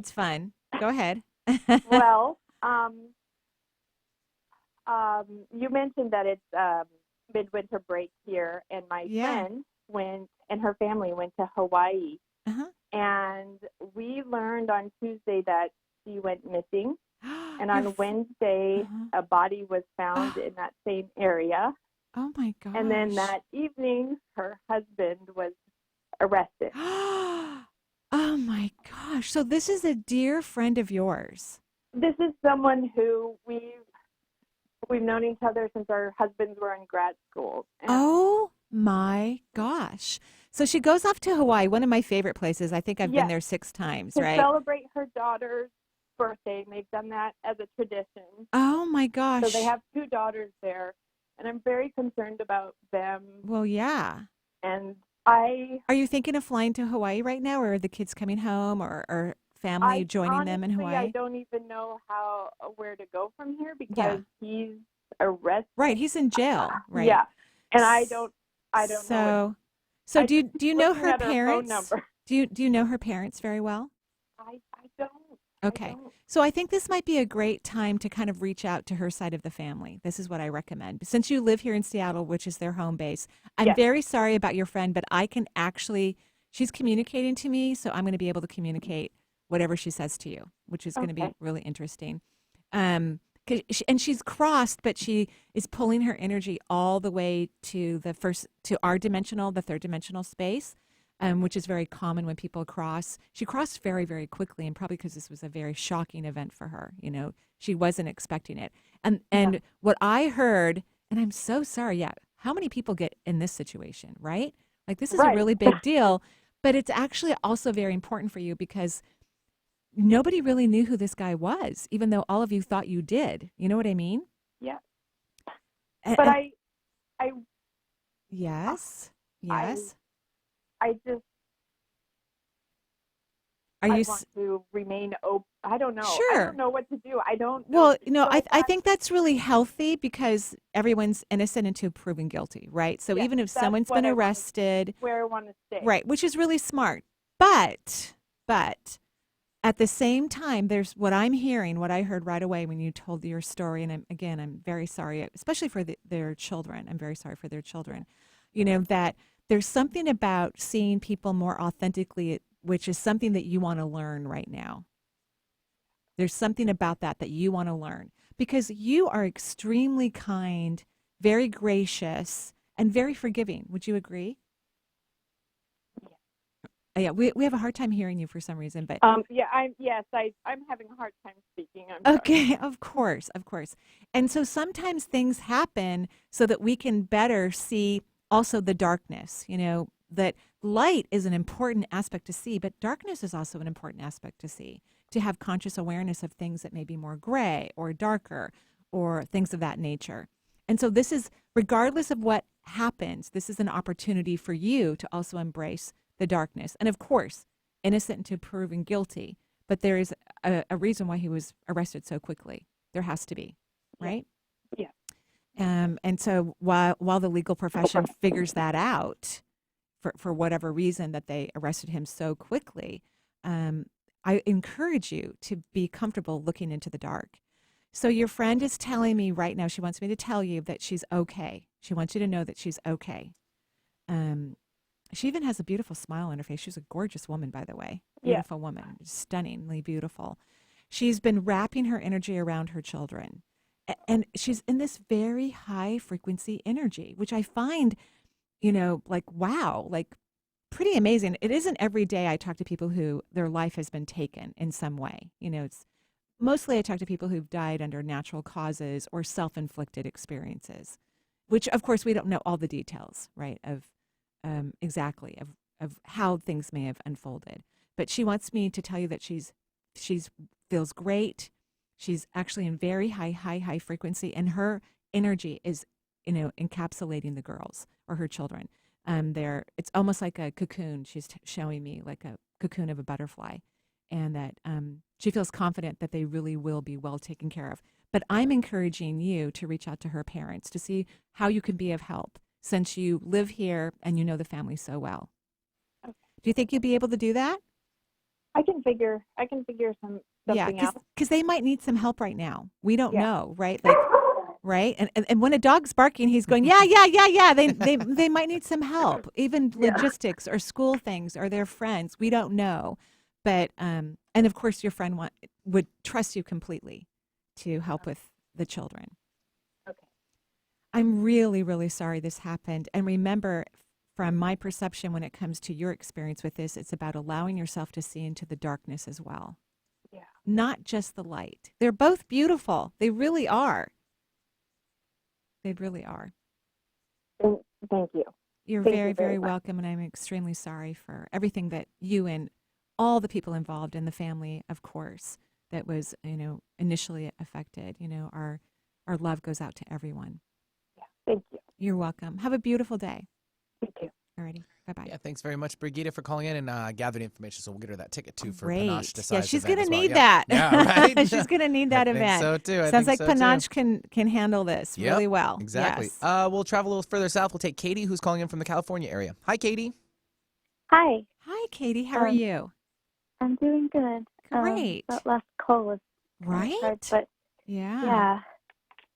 fun. Go ahead. Well, you mentioned that it's midwinter break here, and my friend went, and her family went to Hawaii. And we learned on Tuesday that she went missing. And on Wednesday, a body was found in that same area. Oh, my gosh. And then that evening, her husband was arrested. Oh, my gosh. So this is a dear friend of yours. This is someone who we've known each other since our husbands were in grad school. Oh, my gosh. So she goes off to Hawaii, one of my favorite places. I think I've been there 6 times, right? To celebrate her daughter's birthday, and they've done that as a tradition. Oh, my gosh. So they have 2 daughters there, and I'm very concerned about them. Well, yeah. And Are you thinking of flying to Hawaii right now, or are the kids coming home, or family joining them in Hawaii? I don't even know where to go from here because he's arrested. Right, he's in jail, right? Yeah, and I don't know. So do you know her parents? Phone number. Do you know her parents very well? I don't. Okay. So I think this might be a great time to kind of reach out to her side of the family. This is what I recommend. Since you live here in Seattle, which is their home base, I'm very sorry about your friend, but I can actually, she's communicating to me, so I'm going to be able to communicate whatever she says to you, which is going to be really interesting. And she's crossed, but she is pulling her energy all the way to the third dimensional space. Which is very common when people cross. She crossed very, very quickly, and probably because this was a very shocking event for her. She wasn't expecting it. And what I heard, and I'm so sorry, how many people get in this situation, right? Like, this is a really big deal, but it's actually also very important for you because nobody really knew who this guy was, even though all of you thought you did. You know what I mean? Yeah. But I Yes. I just want to remain open. I don't know. Sure. I don't know what to do. I don't know. Well, I think that's really healthy because everyone's innocent until proven guilty, right? So even if someone's been arrested, where I want to stay. Right, which is really smart. But at the same time, there's what I'm hearing, what I heard right away when you told your story, and I'm very sorry, especially for their children. I'm very sorry for their children. That there's something about seeing people more authentically, which is something that you want to learn right now. There's something about that you want to learn because you are extremely kind, very gracious, and very forgiving. Would you agree? Yeah, we have a hard time hearing you for some reason, but I'm having a hard time speaking. I'm okay, sorry. of course. And so sometimes things happen so that we can better see also the darkness. That light is an important aspect to see, but darkness is also an important aspect to see, to have conscious awareness of things that may be more gray or darker or things of that nature. And so this is, regardless of what happens, this is an opportunity for you to also embrace the darkness. And of course, innocent until proven guilty, but there is a reason why he was arrested so quickly. There has to be, right? Yeah. And so while the legal profession figures that out, for whatever reason that they arrested him so quickly, I encourage you to be comfortable looking into the dark. So your friend is telling me right now, she wants me to tell you that she's okay. She wants you to know that she's okay. She even has a beautiful smile on her face. She's a gorgeous woman, by the way. Beautiful woman, stunningly beautiful. She's been wrapping her energy around her children. And she's in this very high frequency energy, which I find, like, wow, like pretty amazing. It isn't every day I talk to people who their life has been taken in some way. It's mostly I talk to people who've died under natural causes or self-inflicted experiences, which of course we don't know all the details, right, of exactly of how things may have unfolded. But she wants me to tell you that she's feels great. She's actually in very high frequency, and her energy is, encapsulating the girls or her children. It's almost like a cocoon. She's showing me like a cocoon of a butterfly, and that she feels confident that they really will be well taken care of. But I'm encouraging you to reach out to her parents to see how you can be of help, since you live here and you know the family so well. Okay. Do you think you'd be able to do that? I can figure something out. Because they might need some help right now. We don't know, right? Like, right? And when a dog's barking, he's going, yeah. They might need some help, even logistics or school things or their friends. We don't know. But, and of course, your friend would trust you completely to help with the children. Okay. I'm really, really sorry this happened. And remember, from my perception, when it comes to your experience with this, it's about allowing yourself to see into the darkness as well. Yeah. Not just the light. They're both beautiful. They really are. They really are. Thank you. You're very, very welcome. And I'm extremely sorry for everything that you and all the people involved in the family, of course, that was, initially affected. Our love goes out to everyone. Yeah. Thank you. You're welcome. Have a beautiful day. You too. Alrighty. Bye-bye. Yeah, thanks very much, Brigitte, for calling in and gathering information. So we'll get her that ticket, too, for Great. Panache Desai's Yeah, she's going to need that. Yeah, right? She's going to need that event. So, too. Sounds like Panache can handle this really well. Exactly. Yes. We'll travel a little further south. We'll take Katie, who's calling in from the California area. Hi, Katie. Hi. Hi, Hi, Katie. How are you? I'm doing good. Great. That last call was right? hard, but Yeah.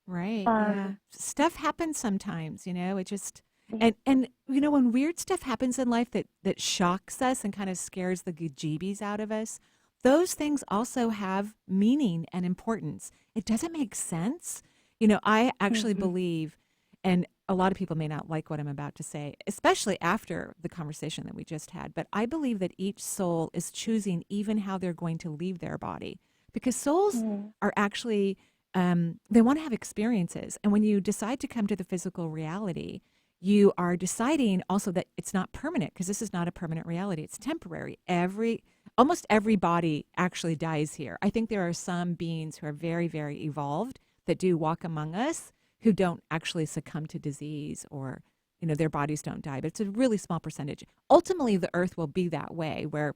Right. Yeah. Stuff happens sometimes, it just and when weird stuff happens in life that shocks us and kind of scares the jeebies out of us, those things also have meaning and importance. It doesn't make sense. I actually believe, and a lot of people may not like what I'm about to say, especially after the conversation that we just had, but I believe that each soul is choosing even how they're going to leave their body, because souls are actually they want to have experiences. And when you decide to come to the physical reality, you are deciding also that it's not permanent, because this is not a permanent reality. It's temporary. Almost every body actually dies here. I think there are some beings who are very, very evolved that do walk among us who don't actually succumb to disease, or, their bodies don't die. But it's a really small percentage. Ultimately, the earth will be that way, where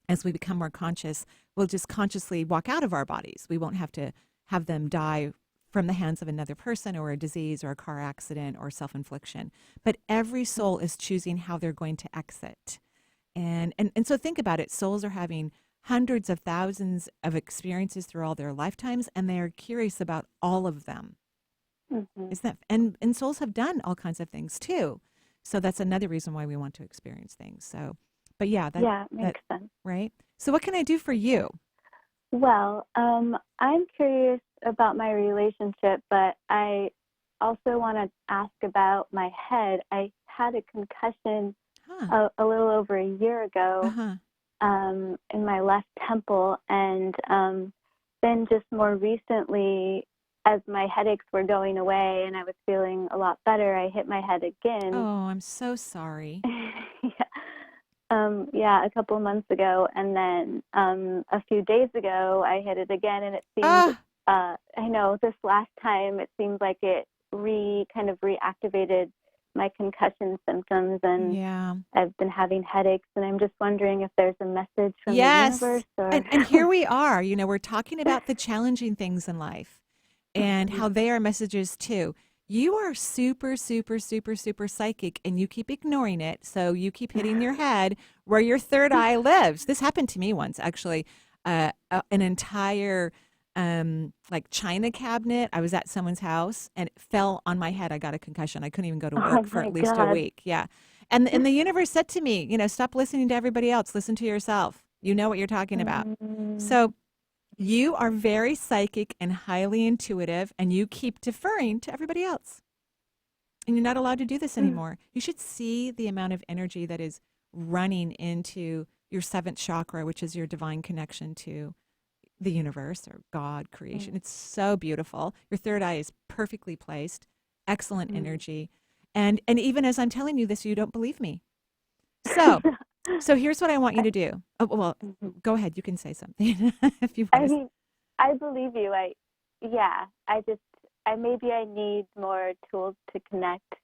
as we become more conscious, we'll just consciously walk out of our bodies. We won't have to have them die from the hands of another person, or a disease, or a car accident, or self-infliction. But every soul is choosing how they're going to exit. And so think about it. Souls are having hundreds of thousands of experiences through all their lifetimes, and they are curious about all of them. Isn't that, and souls have done all kinds of things too. So that's another reason why we want to experience things. So, but yeah, it makes sense. Right? So what can I do for you? Well, I'm curious about my relationship, but I also want to ask about my head. I had a concussion a little over a year ago in my left temple, and then just more recently, as my headaches were going away and I was feeling a lot better, I hit my head again. Oh, I'm so sorry. A couple of months ago, and then a few days ago I hit it again, and it seems I know this last time it seems like it kind of reactivated my concussion symptoms, and I've been having headaches, and I'm just wondering if there's a message from the universe. And here we are, we're talking about the challenging things in life and how they are messages too. You are super, super, super, super psychic, and you keep ignoring it. So you keep hitting your head where your third eye lives. This happened to me once, actually. An entire china cabinet. I was at someone's house, and it fell on my head. I got a concussion. I couldn't even go to work for at least a week. Yeah. And the universe said to me, stop listening to everybody else. Listen to yourself. You know what you're talking about. So you are very psychic and highly intuitive, and you keep deferring to everybody else. And you're not allowed to do this anymore. You should see the amount of energy that is running into your seventh chakra, which is your divine connection to the universe or God, creation. It's so beautiful. Your third eye is perfectly placed, excellent energy. And even as I'm telling you this, you don't believe me. So here's what I want you to do. Oh, well, go ahead. You can say something if you want. I mean, I believe you. Maybe I need more tools to connect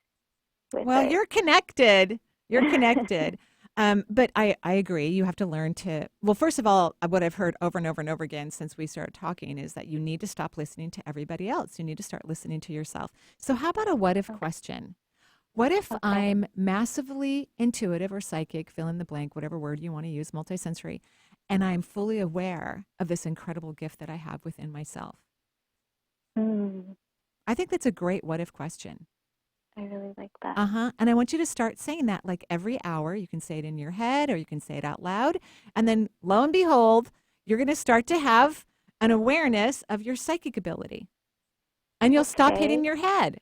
with Well, it. you're connected. You're connected. But I agree. You have to learn to, well, first of all, what I've heard over and over and over again since we started talking is that you need to stop listening to everybody else. You need to start listening to yourself. So how about a what if question? What if I'm massively intuitive or psychic, fill in the blank, whatever word you want to use, multisensory, and I'm fully aware of this incredible gift that I have within myself? I think that's a great what if question. I really like that. And I want you to start saying that like every hour. You can say it in your head or you can say it out loud. And then lo and behold, you're going to start to have an awareness of your psychic ability. And you'll stop hitting your head.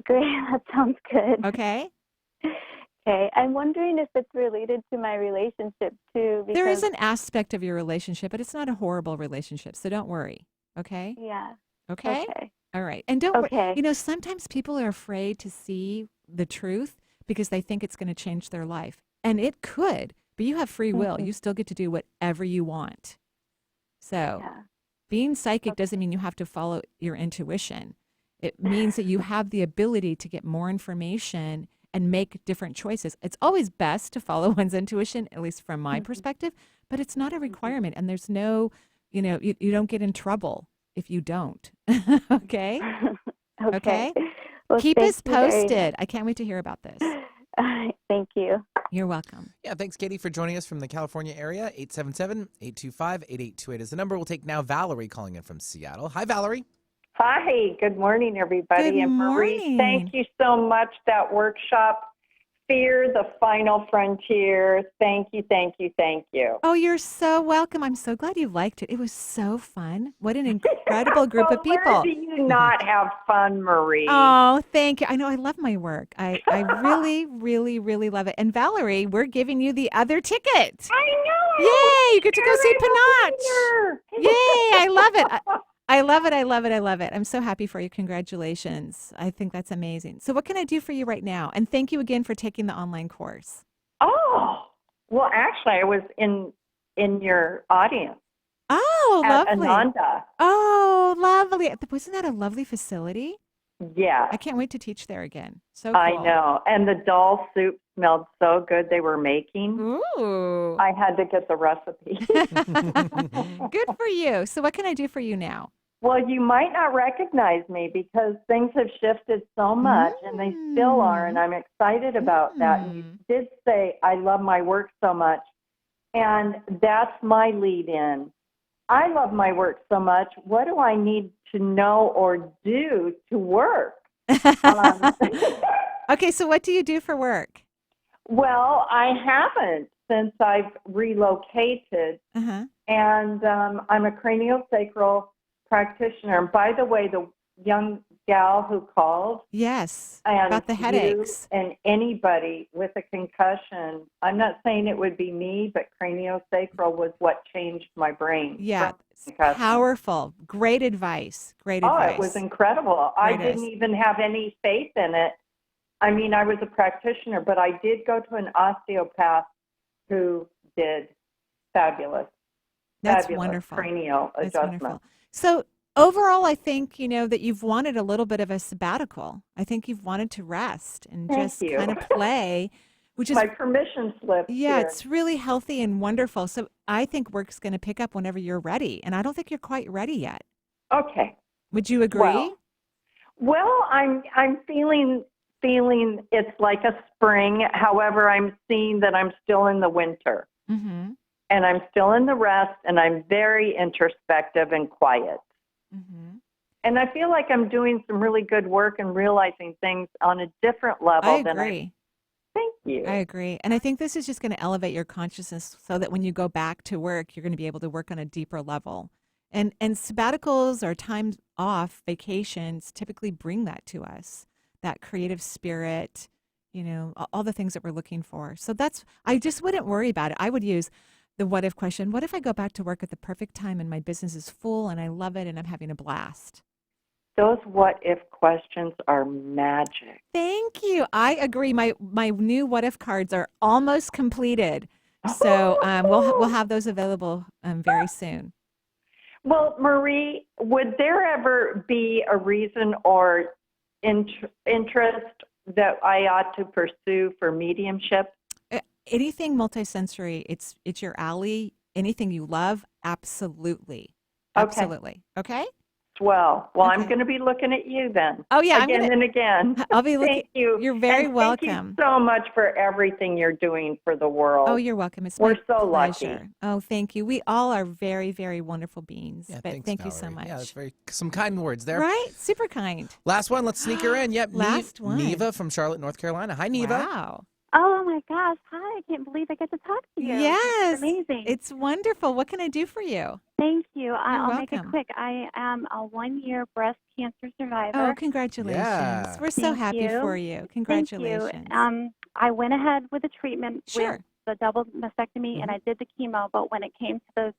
Great. That sounds good. Okay. Okay. I'm wondering if it's related to my relationship too. Because There is an aspect of your relationship, but it's not a horrible relationship. So don't worry. Okay. Yeah. Okay. Okay. All right. And don't worry. Sometimes people are afraid to see the truth because they think it's going to change their life. And it could, but you have free will. You still get to do whatever you want. So being psychic doesn't mean you have to follow your intuition. It means that you have the ability to get more information and make different choices. It's always best to follow one's intuition, at least from my perspective, but it's not a requirement. And there's no, you don't get in trouble if you don't. Okay? Okay. Well, keep us thank you very posted. I can't wait to hear about this. Thank you. You're welcome. Yeah, thanks, Katie, for joining us from the California area. 877-825-8828 is the number. We'll take now Valerie calling in from Seattle. Hi, Valerie. Hi, good morning, everybody. Good and Marie, morning. thank you so much. That workshop, Fear the Final Frontier. Thank you, thank you, thank you. Oh, you're so welcome. I'm so glad you liked it. It was so fun. What an incredible group of people. Where do you not have fun, Marie? Oh, thank you. I know I love my work. I really, really, really love it. And Valerie, we're giving you the other ticket. I know. Yay, you get to go see Panache. Yay, I love it. I love it. I love it. I love it. I'm so happy for you. Congratulations. I think that's amazing. So what can I do for you right now? And thank you again for taking the online course. Oh, well, actually, I was in your audience. Oh, at lovely. Ananda. Oh, lovely. Wasn't that a lovely facility? Yeah. I can't wait to teach there again. So cool. I know. And the dal soup smelled so good they were making. Ooh. I had to get the recipe. Good for you. So what can I do for you now? Well, you might not recognize me because things have shifted so much, and they still are, and I'm excited about that. And you did say, I love my work so much, and that's my lead-in. I love my work so much. What do I need to know or do to work? Okay, so what do you do for work? Well, I haven't since I've relocated, and I'm a craniosacral practitioner. And by the way, the young gal who called, yes, and about the headaches, and anybody with a concussion, I'm not saying it would be me, but craniosacral was what changed my brain. Yeah, powerful. Great advice. Great advice. Oh, it was incredible. I didn't even have any faith in it. I mean, I was a practitioner, but I did go to an osteopath who did fabulous wonderful cranial adjustment. Wonderful. So overall, I think, that you've wanted a little bit of a sabbatical. I think you've wanted to rest and kind of play, which is my permission slip. Yeah, here. it's really healthy and wonderful. So I think work's going to pick up whenever you're ready. And I don't think you're quite ready yet. Okay. Would you agree? Well, I'm feeling it's like a spring. However, I'm seeing that I'm still in the winter. Mm-hmm. And I'm still in the rest, and I'm very introspective and quiet. Mm-hmm. And I feel like I'm doing some really good work and realizing things on a different level. I agree. Thank you. I agree. And I think this is just going to elevate your consciousness so that when you go back to work, you're going to be able to work on a deeper level. And sabbaticals or times off, vacations, typically bring that to us, that creative spirit, all the things that we're looking for. So I just wouldn't worry about it. I would use the what if question. What if I go back to work at the perfect time and my business is full and I love it and I'm having a blast? Those what if questions are magic. Thank you. I agree. My new what if cards are almost completed. So we'll have those available very soon. Well, Marie, would there ever be a reason or interest that I ought to pursue for mediumship? Anything multisensory, it's your alley. Anything you love, absolutely. Okay. Absolutely. Okay? Well, I'm going to be looking at you then. Oh, yeah. Again and again. I'll be looking. Thank you. You're very welcome. Thank you so much for everything you're doing for the world. Oh, you're welcome. We're my so pleasure. lucky. Oh, thank you. We all are very, very wonderful beings. Yeah, but thanks, thank you Valerie. so much. Yeah, that's some kind words there. Right? Super kind. Last one. Let's sneak her in. Yep. Last one. Neva from Charlotte, North Carolina. Hi, Neva. Wow. Oh my gosh. Hi. I can't believe I get to talk to you. Yes. It's amazing. It's wonderful. What can I do for you? Thank you. I'll make it welcome. quick. I am a 1-year breast cancer survivor. Oh, congratulations. Yeah. We're so Thank happy you. for you. Congratulations. Thank you. I went ahead with the treatment Sure. with the double mastectomy, and I did the chemo, but when it came to the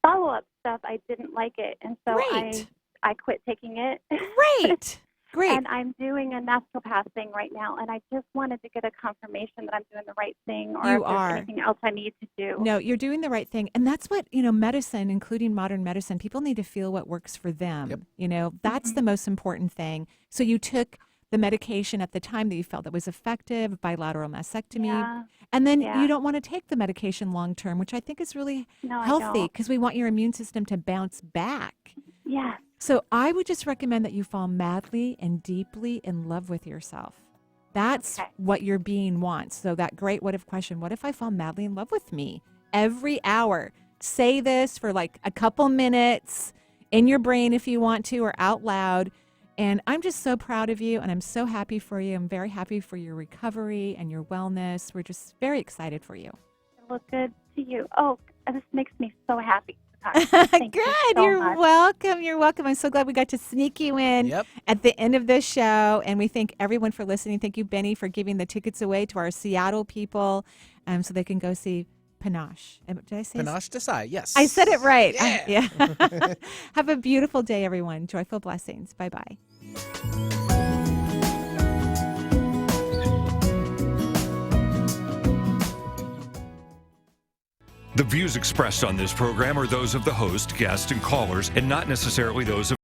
follow-up stuff, I didn't like it. And so Great. I quit taking it. Great. Great. And I'm doing a naturopath thing right now, and I just wanted to get a confirmation that I'm doing the right thing, or You if there's are. anything else I need to do. No, you're doing the right thing. And that's what, medicine, including modern medicine, people need to feel what works for them. Yep. That's the most important thing. So you took the medication at the time that you felt that was effective, bilateral mastectomy. Yeah. And then Yeah. you don't want to take the medication long term, which I think is really No, I healthy don't. because we want your immune system to bounce back. Yes. So I would just recommend that you fall madly and deeply in love with yourself. That's what your being wants. So that great what if question, what if I fall madly in love with me? Every hour, say this for like a couple minutes in your brain if you want to, or out loud. And I'm just so proud of you, and I'm so happy for you. I'm very happy for your recovery and your wellness. We're just very excited for you. Look good to you. Oh, this makes me so happy. Thank Good. You so You're much. welcome. You're welcome. I'm so glad we got to sneak you in at the end of this show. And we thank everyone for listening. Thank you, Benny, for giving the tickets away to our Seattle people so they can go see Panache. Did I say Panache Desai, yes. I said it right. Yeah. Have a beautiful day, everyone. Joyful blessings. Bye-bye. The views expressed on this program are those of the host, guests, and callers, and not necessarily those of